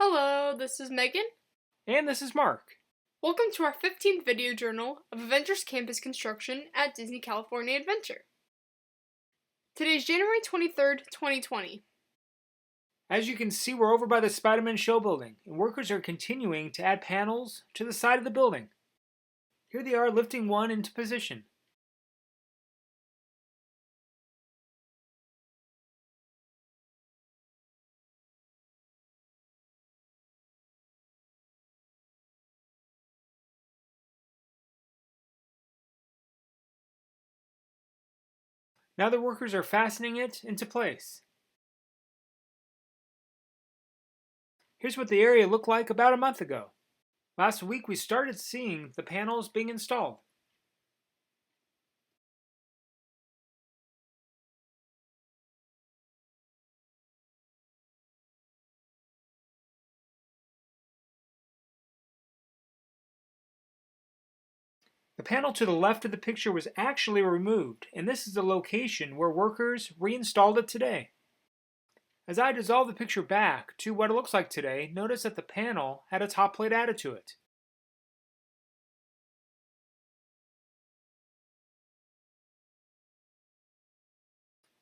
Hello, this is Megan. And this is Mark. Welcome to our 15th video journal of Avengers Campus construction at Disney California Adventure. Today is January 23rd, 2020. As you can see, we're over by the Spider-Man show building, and workers are continuing to add panels to the side of the building. Here they are lifting one into position. Now the workers are fastening it into place. Here's what the area looked like about a month ago. Last week we started seeing the panels being installed. The panel to the left of the picture was actually removed, and this is the location where workers reinstalled it today. As I dissolve the picture back to what it looks like today, notice that the panel had a top plate added to it.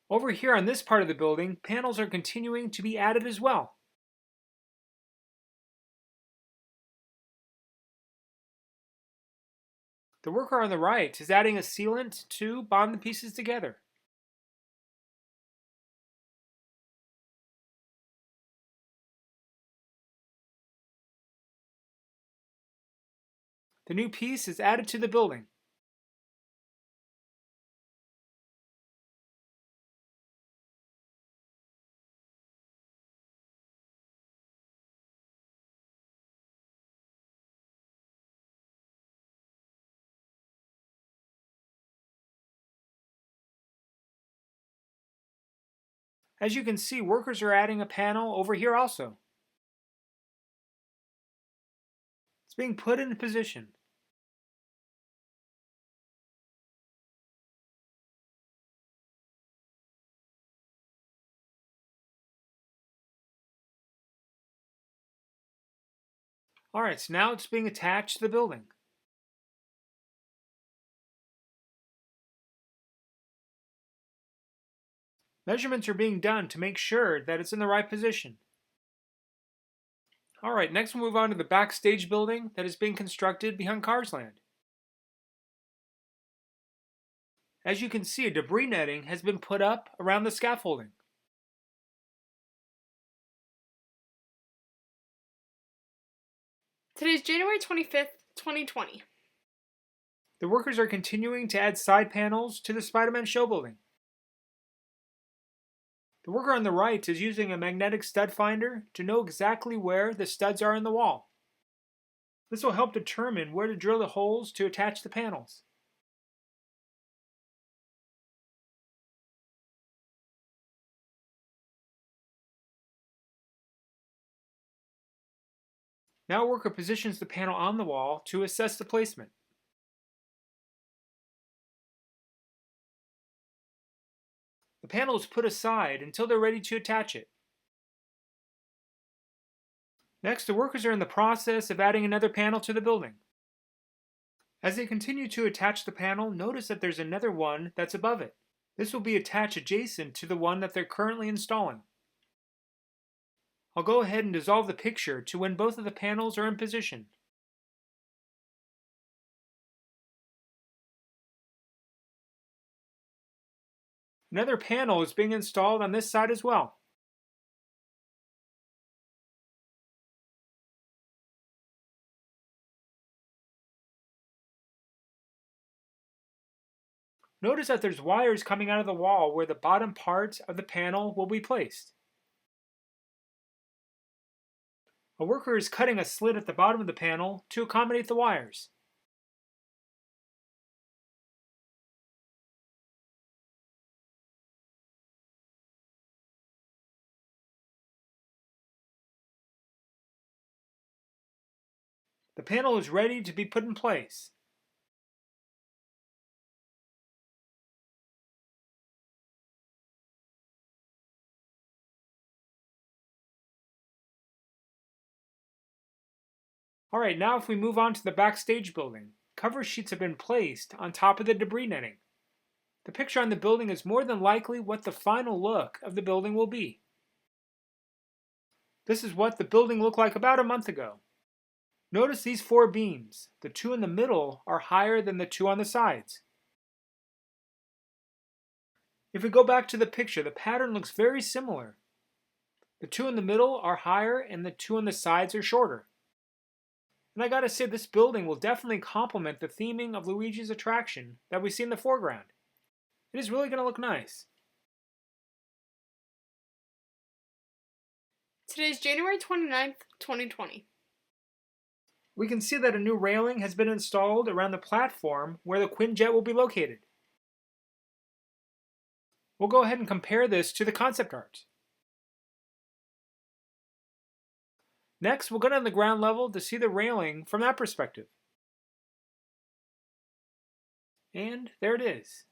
Over here on this part of the building, panels are continuing to be added as well. The worker on the right is adding a sealant to bond the pieces together. The new piece is added to the building. As you can see, workers are adding a panel over here also. It's being put in position. Alright, so now it's being attached to the building. Measurements are being done to make sure that it's in the right position. Alright, next we'll move on to the backstage building that is being constructed behind Cars Land. As you can see, a debris netting has been put up around the scaffolding. Today is January 25th, 2020. The workers are continuing to add side panels to the Spider-Man show building. The worker on the right is using a magnetic stud finder to know exactly where the studs are in the wall. This will help determine where to drill the holes to attach the panels. Now a worker positions the panel on the wall to assess the placement. The panel is put aside until they're ready to attach it. Next, the workers are in the process of adding another panel to the building. As they continue to attach the panel, notice that there's another one that's above it. This will be attached adjacent to the one that they're currently installing. I'll go ahead and dissolve the picture to when both of the panels are in position. Another panel is being installed on this side as well. Notice that there's wires coming out of the wall where the bottom part of the panel will be placed. A worker is cutting a slit at the bottom of the panel to accommodate the wires. The panel is ready to be put in place. Alright, now if we move on to the backstage building, cover sheets have been placed on top of the debris netting. The picture on the building is more than likely what the final look of the building will be. This is what the building looked like about a month ago. Notice these 4 beams. The 2 in the middle are higher than the 2 on the sides. If we go back to the picture, the pattern looks very similar. The 2 in the middle are higher and the 2 on the sides are shorter. And I gotta say, this building will definitely complement the theming of Luigi's attraction that we see in the foreground. It is really gonna look nice. Today is January 29th, 2020. We can see that a new railing has been installed around the platform where the Quinjet will be located. We'll go ahead and compare this to the concept art. Next, we'll go down to the ground level to see the railing from that perspective. And there it is.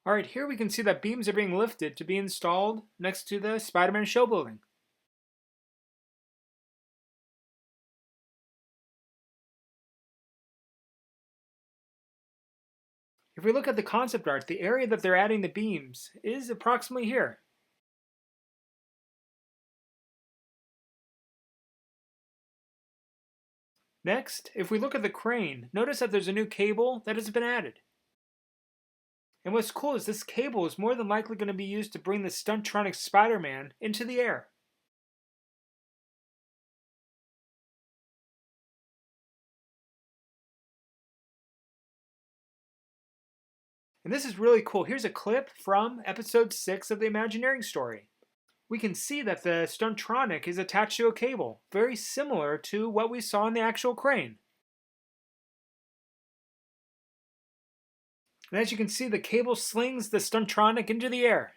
Alright, here we can see that beams are being lifted to be installed next to the Spider-Man show building. If we look at the concept art, the area that they're adding the beams is approximately here. Next, if we look at the crane, notice that there's a new cable that has been added. And what's cool is this cable is more than likely going to be used to bring the Stuntronic Spider-Man into the air. And this is really cool. Here's a clip from episode 6 of the Imagineering story. We can see that the Stuntronic is attached to a cable, very similar to what we saw in the actual crane. And as you can see, the cable slings the Stuntronic into the air.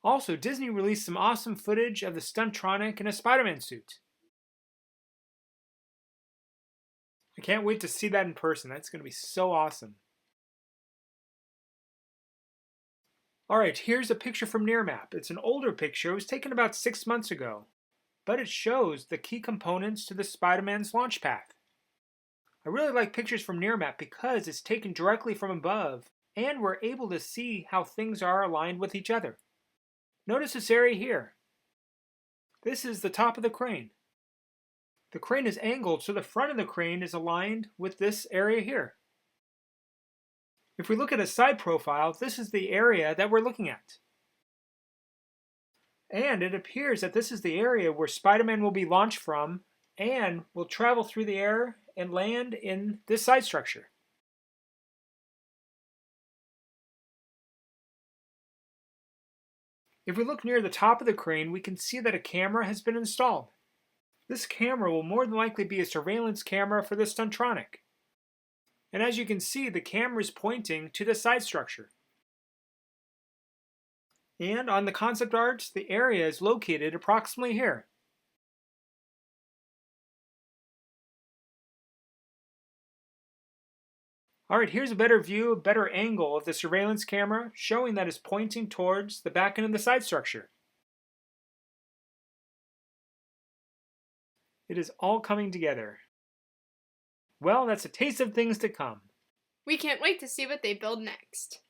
Also, Disney released some awesome footage of the Stuntronic in a Spider-Man suit. I can't wait to see that in person. That's going to be so awesome. Alright, here's a picture from Nearmap. It's an older picture. It was taken about 6 months ago. But it shows the key components to the Spider-Man's launch path. I really like pictures from Nearmap because it's taken directly from above and we're able to see how things are aligned with each other. Notice this area here. This is the top of the crane. The crane is angled so the front of the crane is aligned with this area here. If we look at a side profile, this is the area that we're looking at. And it appears that this is the area where Spider-Man will be launched from and will travel through the air and land in this side structure. If we look near the top of the crane, we can see that a camera has been installed. This camera will more than likely be a surveillance camera for the Stuntronic. And as you can see, the camera is pointing to the side structure. And on the concept art, the area is located approximately here. Alright, here's a better view, a better angle of the surveillance camera, showing that it's pointing towards the back end of the side structure. It is all coming together. Well, that's a taste of things to come. We can't wait to see what they build next.